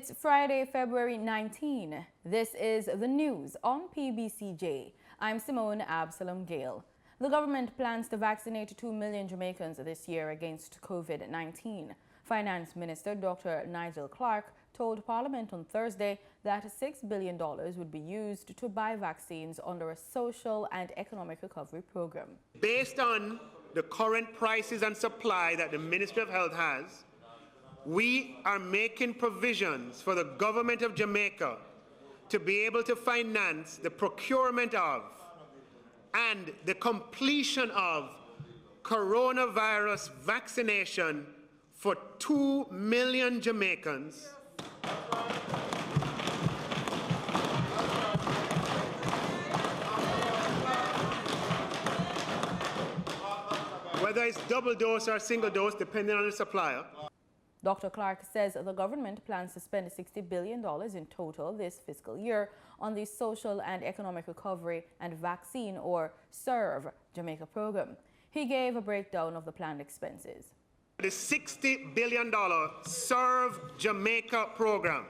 It's Friday, February 19. This is the news on PBCJ. I'm Simone Absalom Gale. The government plans to vaccinate 2 million Jamaicans this year against COVID-19. Finance Minister Dr. Nigel Clark told Parliament on Thursday that $6 billion would be used to buy vaccines under a social and economic recovery program. Based on the current prices and supply that the Ministry of Health has, we are making provisions for the government of Jamaica to be able to finance the procurement of and the completion of coronavirus vaccination for 2 million Jamaicans. Whether it's double dose or single dose, depending on the supplier. Dr. Clark says the government plans to spend $60 billion in total this fiscal year on the Social and Economic Recovery and Vaccine, or SERVE, Jamaica program. He gave a breakdown of the planned expenses. The $60 billion SERVE Jamaica program,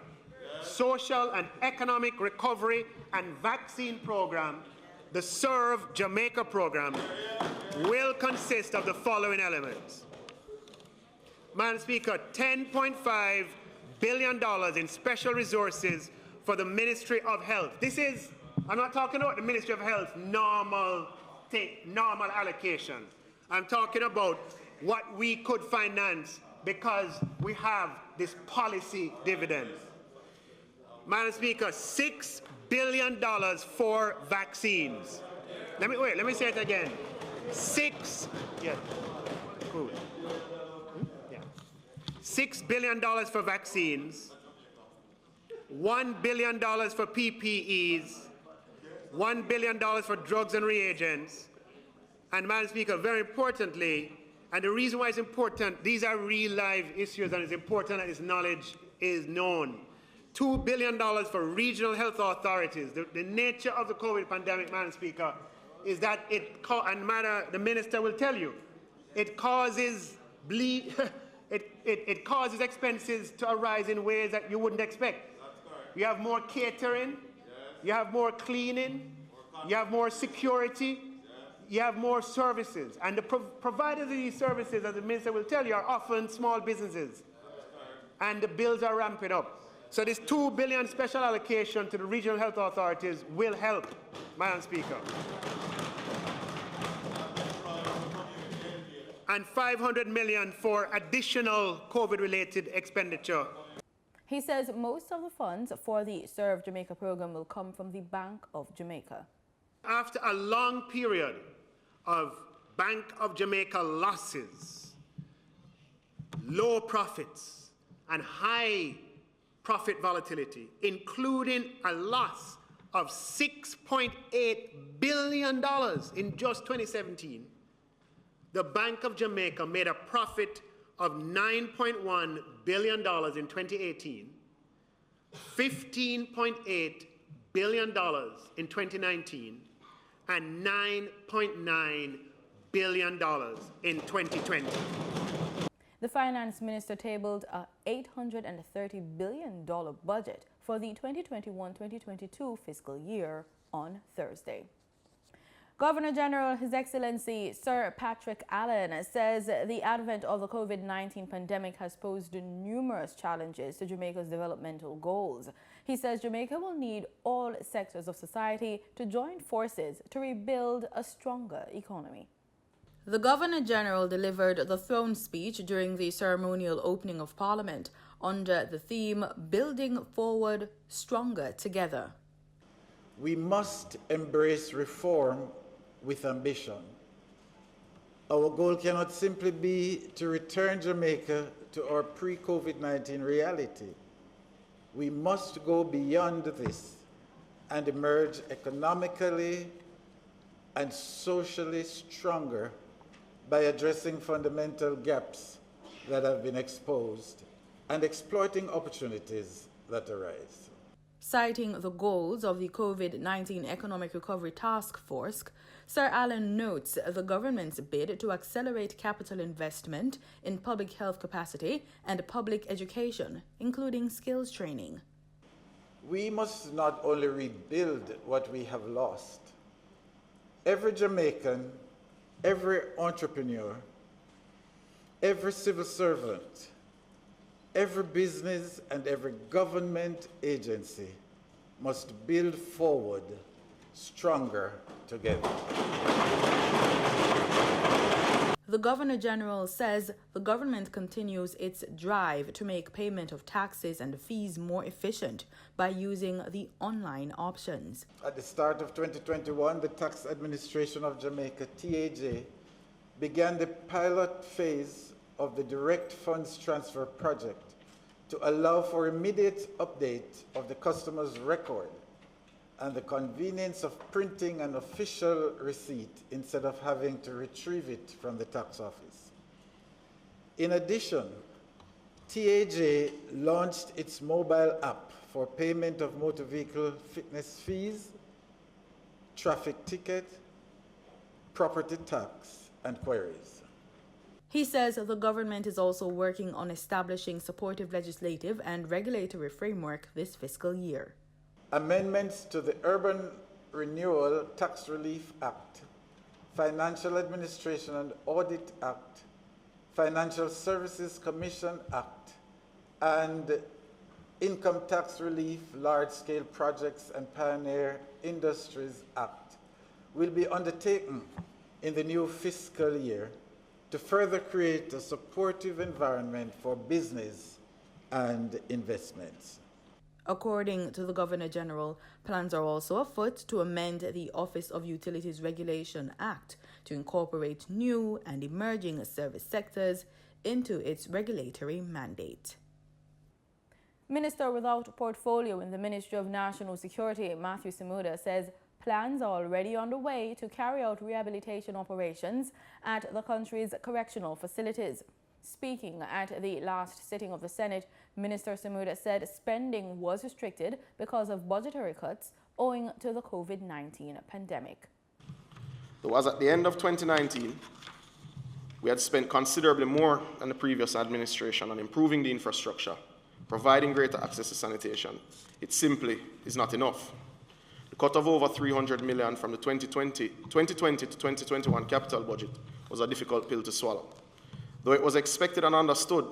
Social and Economic Recovery and Vaccine program, the SERVE Jamaica program, will consist of the following elements. Madam Speaker, $10.5 billion in special resources for the Ministry of Health. This is, I'm not talking about the Ministry of Health normal allocation. I'm talking about what we could finance because we have this policy dividend. Madam Speaker, $6 billion for vaccines. Let me say it again. $6 billion for vaccines, $1 billion for PPEs, $1 billion for drugs and reagents, and Madam Speaker, very importantly, and the reason why it's important, these are real live issues and it's important that this knowledge is known. $2 billion for regional health authorities. The nature of the COVID pandemic, Madam Speaker, is that the Minister will tell you, it causes it causes expenses to arise in ways that you wouldn't expect. You have more catering, you have more cleaning, you have more security, you have more services. And the providers of these services, as the Minister will tell you, are often small businesses. And the bills are ramping up. So this $2 billion special allocation to the regional health authorities will help, Madam Speaker. And $500 million for additional COVID-related expenditure. He says most of the funds for the SERVE Jamaica program will come from the Bank of Jamaica. After a long period of Bank of Jamaica losses, low profits, and high profit volatility, including a loss of $6.8 billion in just 2017, the Bank of Jamaica made a profit of $9.1 billion in 2018, $15.8 billion in 2019, and $9.9 billion in 2020. The Finance Minister tabled a $830 billion budget for the 2021-2022 fiscal year on Thursday. Governor-General His Excellency Sir Patrick Allen says the advent of the COVID-19 pandemic has posed numerous challenges to Jamaica's developmental goals. He says Jamaica will need all sectors of society to join forces to rebuild a stronger economy. The Governor-General delivered the throne speech during the ceremonial opening of Parliament under the theme Building Forward Stronger Together. We must embrace reform with ambition. Our goal cannot simply be to return Jamaica to our pre-COVID-19 reality. We must go beyond this and emerge economically and socially stronger by addressing fundamental gaps that have been exposed and exploiting opportunities that arise. Citing the goals of the COVID-19 Economic Recovery Task Force, Sir Allen notes the government's bid to accelerate capital investment in public health capacity and public education, including skills training. We must not only rebuild what we have lost. Every Jamaican, every entrepreneur, every civil servant, every business and every government agency must build forward stronger together. The Governor-General says the government continues its drive to make payment of taxes and fees more efficient by using the online options. At the start of 2021, the Tax Administration of Jamaica, TAJ, began the pilot phase of the Direct Funds Transfer project to allow for immediate update of the customer's record and the convenience of printing an official receipt instead of having to retrieve it from the tax office. In addition, TAJ launched its mobile app for payment of motor vehicle fitness fees, traffic ticket, property tax, and queries. He says the government is also working on establishing supportive legislative and regulatory framework this fiscal year. Amendments to the Urban Renewal Tax Relief Act, Financial Administration and Audit Act, Financial Services Commission Act, and Income Tax Relief, Large-Scale Projects and Pioneer Industries Act will be undertaken in the new fiscal year to further create a supportive environment for business and investments. According to the Governor-General, plans are also afoot to amend the Office of Utilities Regulation Act to incorporate new and emerging service sectors into its regulatory mandate. Minister without portfolio in the Ministry of National Security, Matthew Simuda, says plans are already underway to carry out rehabilitation operations at the country's correctional facilities. Speaking at the last sitting of the Senate, Minister Simuda said spending was restricted because of budgetary cuts owing to the COVID-19 pandemic. It was at the end of 2019, we had spent considerably more than the previous administration on improving the infrastructure, providing greater access to sanitation. It simply is not enough. The cut of over $300 million from the 2020 to 2021 capital budget was a difficult pill to swallow. Though it was expected and understood,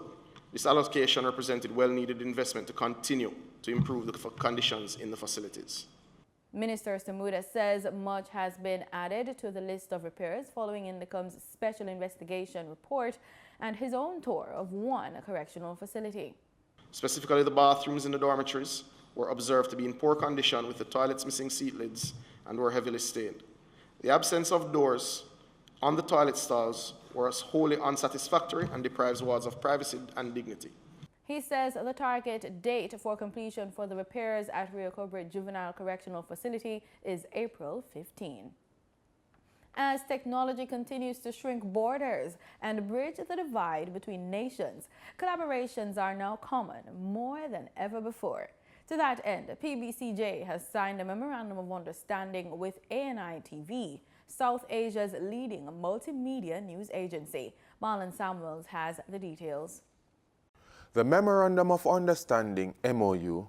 this allocation represented well-needed investment to continue to improve the conditions in the facilities. Minister Simuda says much has been added to the list of repairs following INDECOM's special investigation report and his own tour of one correctional facility. Specifically, the bathrooms in the dormitories were observed to be in poor condition with the toilets missing seat lids and were heavily stained. The absence of doors on the toilet stalls was wholly unsatisfactory and deprives wards of privacy and dignity. He says the target date for completion for the repairs at Rio Cobre Juvenile Correctional Facility is April 15. As technology continues to shrink borders and bridge the divide between nations, collaborations are now common more than ever before. To that end, PBCJ has signed a Memorandum of Understanding with ITV South Asia's leading multimedia news agency. Marlon Samuels has the details. The Memorandum of Understanding, MOU,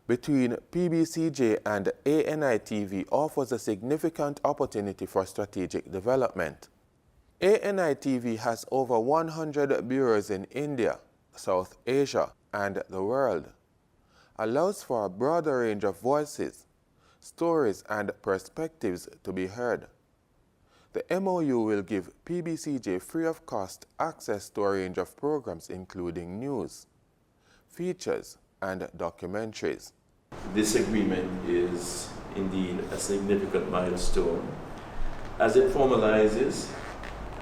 between PBCJ and ITV offers a significant opportunity for strategic development. ITV has over 100 bureaus in India, South Asia, and the world. Allows for a broader range of voices, stories, and perspectives to be heard. The MOU will give PBCJ free of cost access to a range of programs including news, features, and documentaries. This agreement is indeed a significant milestone as it formalizes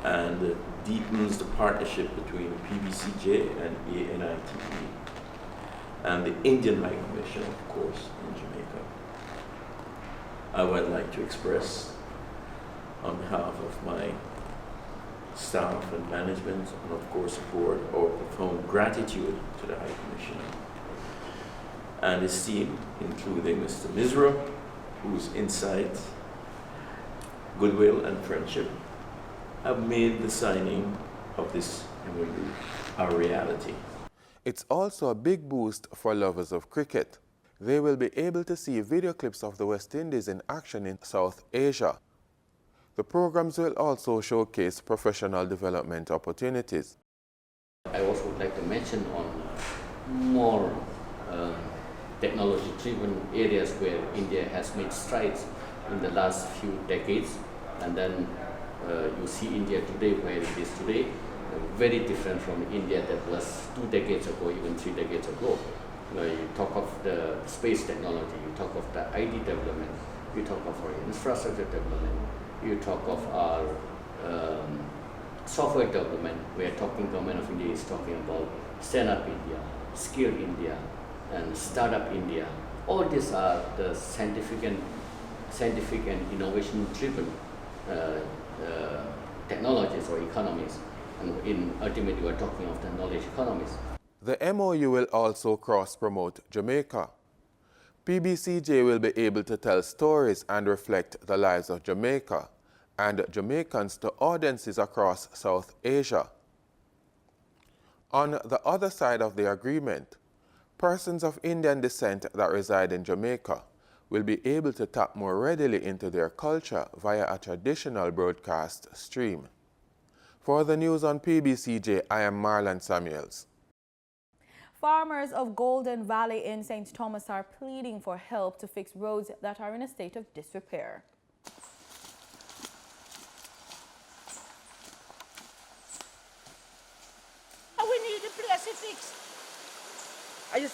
and deepens the partnership between PBCJ and ITV and the Indian High Commission, of course, in Jamaica. I would like to express on behalf of my staff and management, and of course the board, our profound gratitude to the High Commissioner and his team, including Mr. Misra, whose insight, goodwill, and friendship have made the signing of this MOU a reality. It's also a big boost for lovers of cricket. They will be able to see video clips of the West Indies in action in South Asia. The programs will also showcase professional development opportunities. I also would like to mention on more technology-driven areas where India has made strides in the last few decades, and then you see India today where it is today, very different from India that was 2 decades ago, even 3 decades ago. You talk of the space technology, you talk of the IT development, you talk of our infrastructure development, you talk of our software development. We are talking, Government of India is talking about Stand Up India, Skill India, and Startup India. All these are the scientific and innovation-driven technologies or economies. And ultimately, we are talking of the knowledge economies. The MOU will also cross-promote Jamaica. PBCJ will be able to tell stories and reflect the lives of Jamaica and Jamaicans to audiences across South Asia. On the other side of the agreement, persons of Indian descent that reside in Jamaica will be able to tap more readily into their culture via a traditional broadcast stream. For the news on PBCJ, I am Marlon Samuels. Farmers of Golden Valley in St. Thomas are pleading for help to fix roads that are in a state of disrepair. We need the place to fix.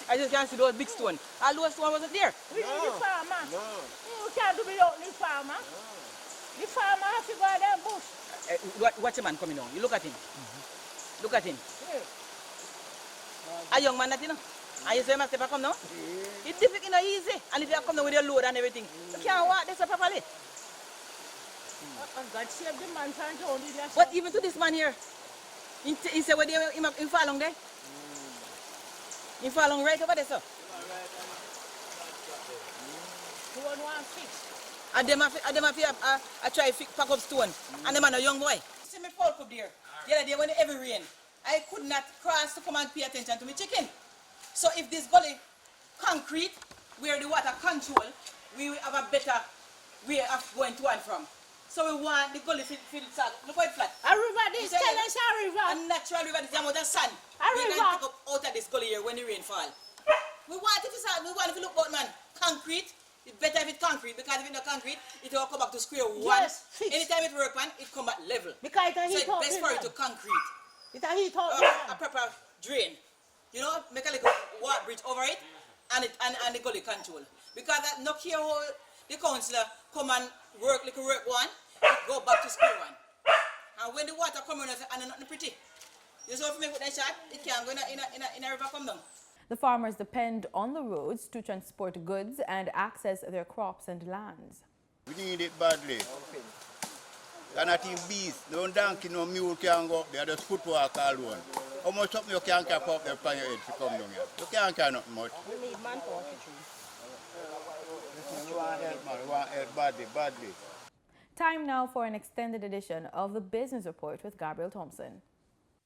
I just can't see those big stones. All those stones wasn't there. We need the farmer. No. You can't do without the farmer. No. The farmer has to go out there and bush. Watch a man coming on. You look at him. Look at him. Yeah. A young man that you know. And you say him step come now? Yeah. It's difficult, not easy. And if you come down with your load and everything, you can't walk this properly. And God save the man from down there. But even to this man here, he said where he fall along there? He fall along right over there, sir. He won't want to fix. And them have try to pack up stone. And them are a young boy. See me fall up there. The other day when it heavy rain, I could not cross to come and pay attention to my chicken. So if this gully concrete, where the water control, we will have a better way of going to and from. So we want the gully filled sand. Look how it's flat. A river, this tell us a river. A natural river, this amount of sand. A river. We can pick up out of this gully here when the rain fall. We want it to look out, man. Concrete, it's better if it's concrete, because if it's not concrete, it will come back to square one. Yes, anytime it work, man, it come back level. Because so it's best for it to concrete. It's a heat out a proper drain. You know, make a little water bridge over it, and the gully control. Because that knock here, the councillor come and work one, it go back to square one. And when the water come in, and not pretty. You saw if me put that shot, it can't go in a river come down. The farmers depend on the roads to transport goods and access their crops and lands. We need it badly. Cannot even bees, no donkey, no mule can go up there, just footwalk alone. How much something you can't carry up there on your head to come down here? You can't carry nothing much. We need manpower. We want help, man. We want help badly. Time now for an extended edition of the Business Report with Gabriel Thompson.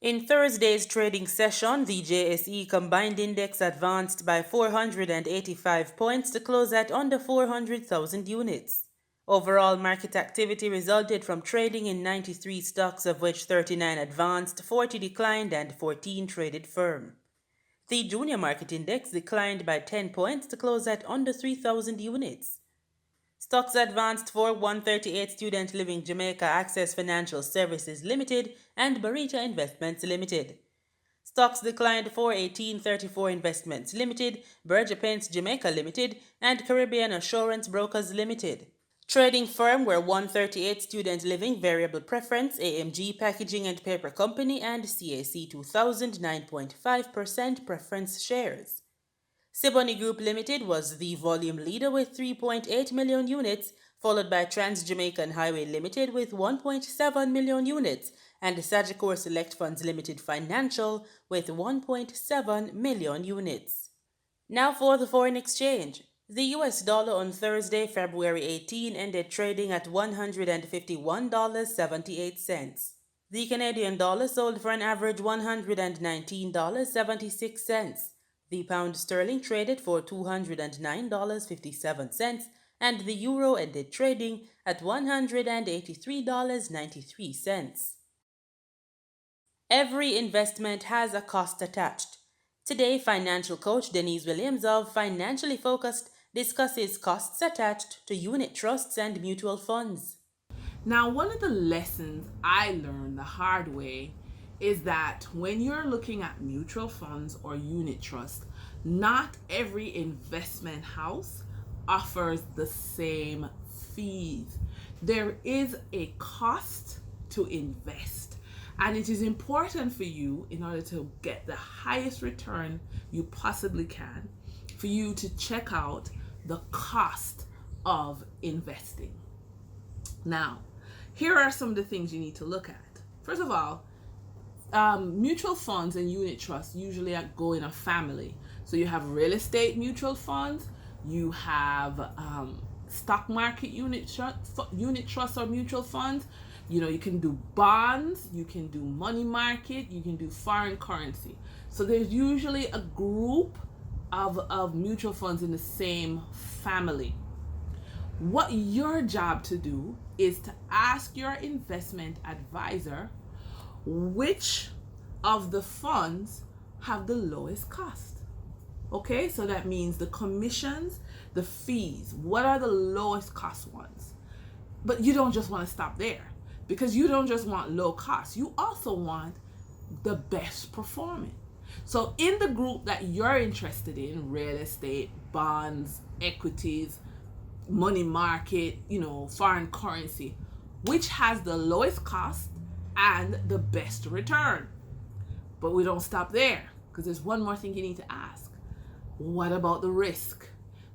In Thursday's trading session, the JSE combined index advanced by 485 points to close at under 400,000 units. Overall market activity resulted from trading in 93 stocks, of which 39 advanced, 40 declined, and 14 traded firm. The junior market index declined by 10 points to close at under 3,000 units. Stocks advanced for 138 Student Living Jamaica Access Financial Services Limited and Barita Investments Limited. Stocks declined for 1834 Investments Limited, Berger Pence Jamaica Limited, and Caribbean Assurance Brokers Limited. Trading firm were 138 Student Living Variable Preference, AMG Packaging and Paper Company, and CAC 2000 9.5% preference shares. Siboney Group Limited was the volume leader with 3.8 million units, followed by Trans-Jamaican Highway Limited with 1.7 million units, and Sagicor Select Funds Limited Financial with 1.7 million units. Now for the foreign exchange. The US dollar on Thursday, February 18, ended trading at $151.78. The Canadian dollar sold for an average $119.76. The pound sterling traded for $209.57, and the euro ended trading at $183.93. Every investment has a cost attached. Today, financial coach Denise Williams of Financially Focused discusses costs attached to unit trusts and mutual funds. Now, one of the lessons I learned the hard way is that when you're looking at mutual funds or unit trust, not every investment house offers the same fees. There is a cost to invest, and it is important for you, in order to get the highest return you possibly can, for you to check out the cost of investing. Now, here are some of the things you need to look at. First of all, mutual funds and unit trusts usually go in a family. So you have real estate mutual funds, you have stock market unit trusts or mutual funds. You know, you can do bonds, you can do money market, you can do foreign currency. So there's usually a group of mutual funds in the same family. What your job to do is to ask your investment advisor which of the funds have the lowest cost. Okay, so that means the commissions, the fees, what are the lowest cost ones? But you don't just want to stop there, because you don't just want low cost, you also want the best performing. So in the group that you're interested in, real estate, bonds, equities, money market, foreign currency, which has the lowest cost and the best return? But we don't stop there, because there's one more thing you need to ask. What about the risk?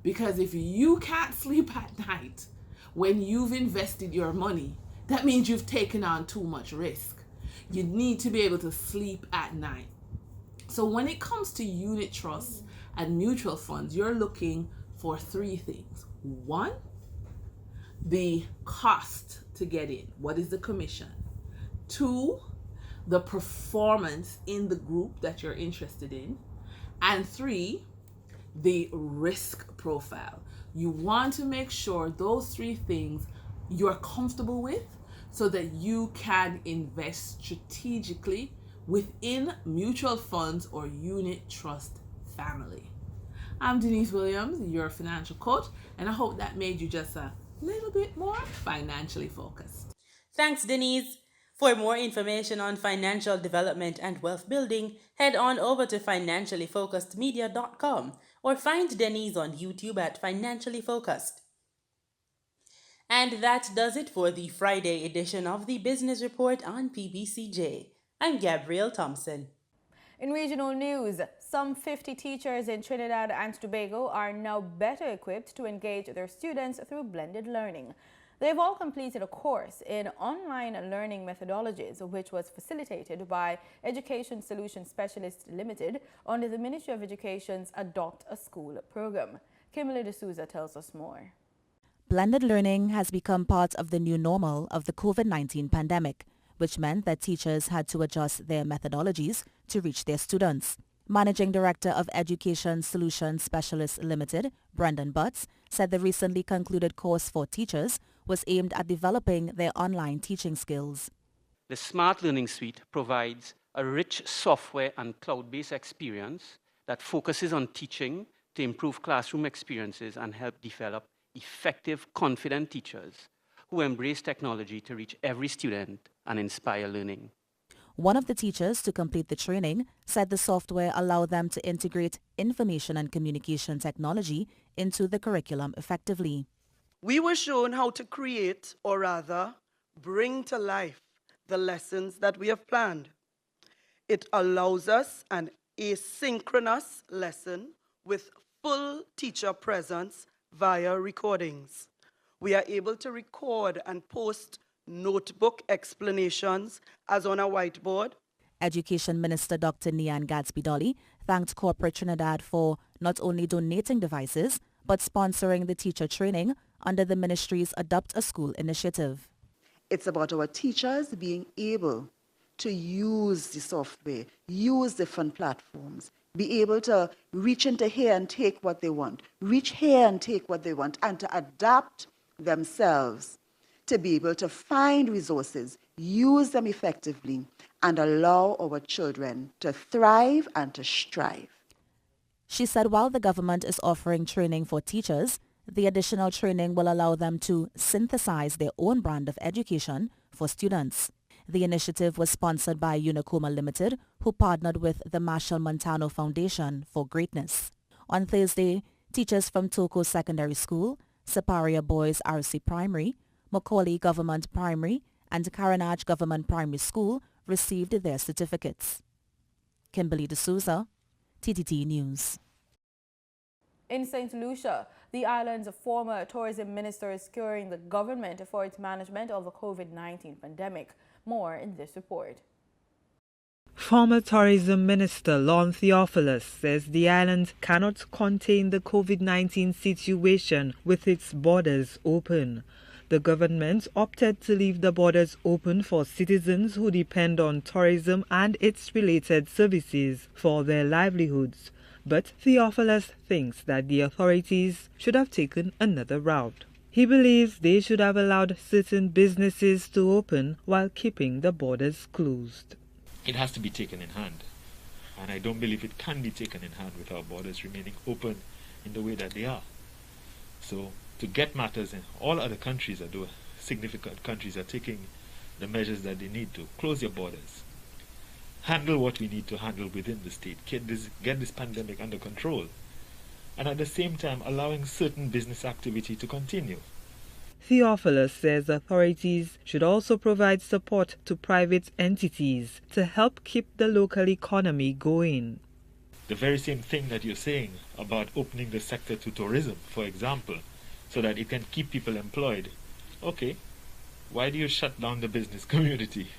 Because if you can't sleep at night when you've invested your money, that means you've taken on too much risk. You need to be able to sleep at night. So when it comes to unit trusts and mutual funds, you're looking for three things. One, the cost to get in. What is the commission? Two, the performance in the group that you're interested in. And three, the risk profile. You want to make sure those three things you're comfortable with, so that you can invest strategically within mutual funds or unit trust family. I'm Denise Williams, your financial coach, and I hope that made you just a little bit more financially focused. Thanks, Denise. For more information on financial development and wealth building, head on over to financiallyfocusedmedia.com or find Denise on YouTube at Financially Focused. And that does it for the Friday edition of the Business Report on PBCJ. I'm Gabrielle Thompson. In regional news, some 50 teachers in Trinidad and Tobago are now better equipped to engage their students through blended learning. They've all completed a course in online learning methodologies, which was facilitated by Education Solutions Specialists Limited under the Ministry of Education's Adopt a School program. Kimberly D'Souza tells us more. Blended learning has become part of the new normal of the COVID-19 pandemic, which meant that teachers had to adjust their methodologies to reach their students. Managing Director of Education Solutions Specialists Limited, Brendan Butts, said the recently concluded course for teachers was aimed at developing their online teaching skills. The Smart Learning Suite provides a rich software and cloud-based experience that focuses on teaching to improve classroom experiences and help develop effective, confident teachers who embrace technology to reach every student and inspire learning. One of the teachers to complete the training said the software allowed them to integrate information and communication technology into the curriculum effectively. We were shown how to create, or rather, bring to life the lessons that we have planned. It allows us an asynchronous lesson with full teacher presence via recordings. We are able to record and post notebook explanations as on a whiteboard. Education Minister Dr. Nian Gadsby-Dolly thanked corporate Trinidad for not only donating devices, but sponsoring the teacher training under the ministry's Adopt a School initiative. It's about our teachers being able to use the software, use different platforms, be able to reach into here and take what they want, reach here and take what they want, and to adapt themselves to be able to find resources, use them effectively, and allow our children to thrive and to strive. She said while the government is offering training for teachers, the additional training will allow them to synthesize their own brand of education for students. The initiative was sponsored by Unicoma Limited, who partnered with the Marshall Montano Foundation for Greatness. On Thursday, teachers from Toko Secondary School, Siparia Boys RC Primary, Macaulay Government Primary, and Caranage Government Primary School received their certificates. Kimberly D'Souza, TTT News. In St. Lucia, the island's former tourism minister is scouring the government for its management of the COVID-19 pandemic. More in this report. Former Tourism Minister Lon Theophilus says the island cannot contain the COVID-19 situation with its borders open. The government opted to leave the borders open for citizens who depend on tourism and its related services for their livelihoods. But Theophilus thinks that the authorities should have taken another route. He believes they should have allowed certain businesses to open while keeping the borders closed. It has to be taken in hand, and I don't believe it can be taken in hand with our borders remaining open in the way that they are. So to get matters in, all other countries significant countries are taking the measures that they need to close your borders, handle what we need to handle within the state, get this pandemic under control, and at the same time allowing certain business activity to continue. Theophilus says authorities should also provide support to private entities to help keep the local economy going. The very same thing that you're saying about opening the sector to tourism, for example, so that it can keep people employed. Okay, why do you shut down the business community?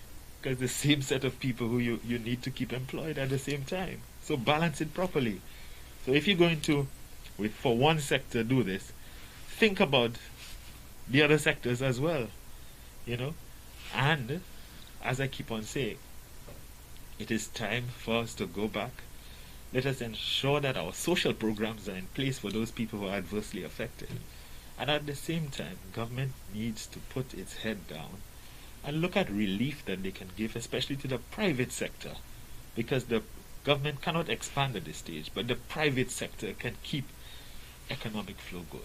Because the same set of people who you need to keep employed at the same time. So balance it properly. So if you're going to, for one sector, do this, think about the other sectors as well, And, as I keep on saying, it is time for us to go back. Let us ensure that our social programs are in place for those people who are adversely affected. And at the same time, government needs to put its head down and look at relief that they can give, especially to the private sector, because the government cannot expand at this stage, but the private sector can keep economic flow going.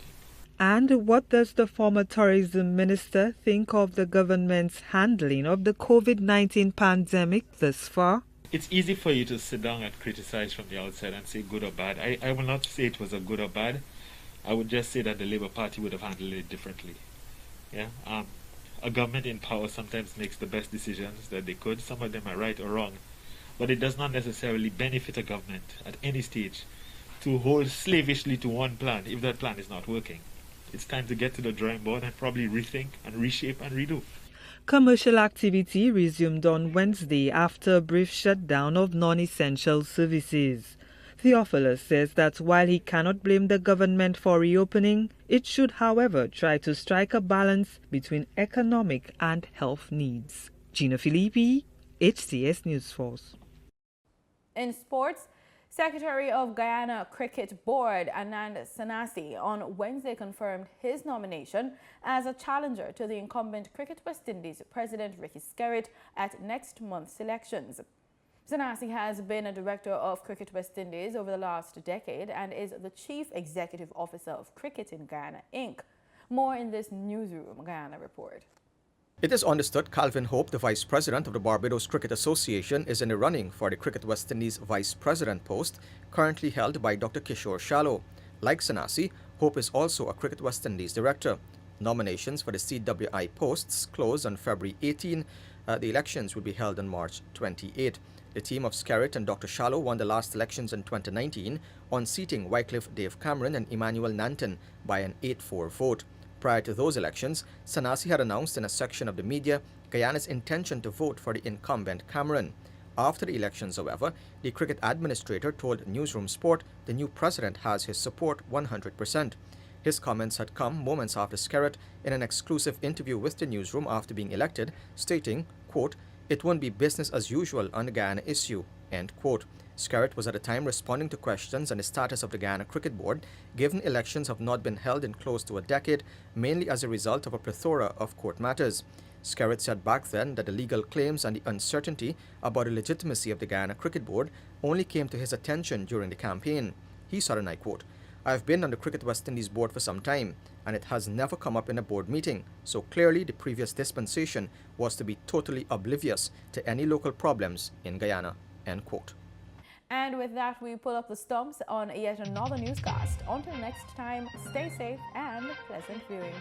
And what does the former tourism minister think of the government's handling of the COVID-19 pandemic thus far? It's easy for you to sit down and criticize from the outside and say good or bad. I will not say it was a good or bad. I would just say that the Labour Party would have handled it differently. A government in power sometimes makes the best decisions that they could. Some of them are right or wrong. But it does not necessarily benefit a government at any stage to hold slavishly to one plan if that plan is not working. It's time to get to the drawing board and probably rethink and reshape and redo. Commercial activity resumed on Wednesday after a brief shutdown of non-essential services. Theophilus says that while he cannot blame the government for reopening, it should, however, try to strike a balance between economic and health needs. Gina Filippi, HCS News Force. In sports, Secretary of Guyana Cricket Board Anand Sanasie on Wednesday confirmed his nomination as a challenger to the incumbent Cricket West Indies President Ricky Skerritt at next month's elections. Sanasie has been a director of Cricket West Indies over the last decade and is the Chief Executive Officer of Cricket in Guyana, Inc. More in this Newsroom Guyana report. It is understood Calvin Hope, the Vice President of the Barbados Cricket Association, is in the running for the Cricket West Indies Vice President post, currently held by Dr. Kishore Shallow. Like Sanasie, Hope is also a Cricket West Indies Director. Nominations for the CWI posts close on February 18. The elections will be held on March 28. The team of Skerritt and Dr. Shallow won the last elections in 2019, unseating Wycliffe Dave Cameron and Emmanuel Nanton by an 8-4 vote. Prior to those elections, Sanasie had announced in a section of the media Guyana's intention to vote for the incumbent Cameron. After the elections, however, the cricket administrator told Newsroom Sport the new president has his support 100%. His comments had come moments after Skerritt, in an exclusive interview with the Newsroom after being elected, stating, quote, "It won't be business as usual on the Guyana issue," end quote. Skerritt was at the time responding to questions on the status of the Guyana Cricket Board, given elections have not been held in close to a decade, mainly as a result of a plethora of court matters. Skerritt said back then that the legal claims and the uncertainty about the legitimacy of the Guyana Cricket Board only came to his attention during the campaign. He said, and I quote, "I have been on the Cricket West Indies board for some time, and it has never come up in a board meeting, so clearly the previous dispensation was to be totally oblivious to any local problems in Guyana," end quote. And with that, we pull up the stumps on yet another newscast. Until next time, stay safe and pleasant viewing.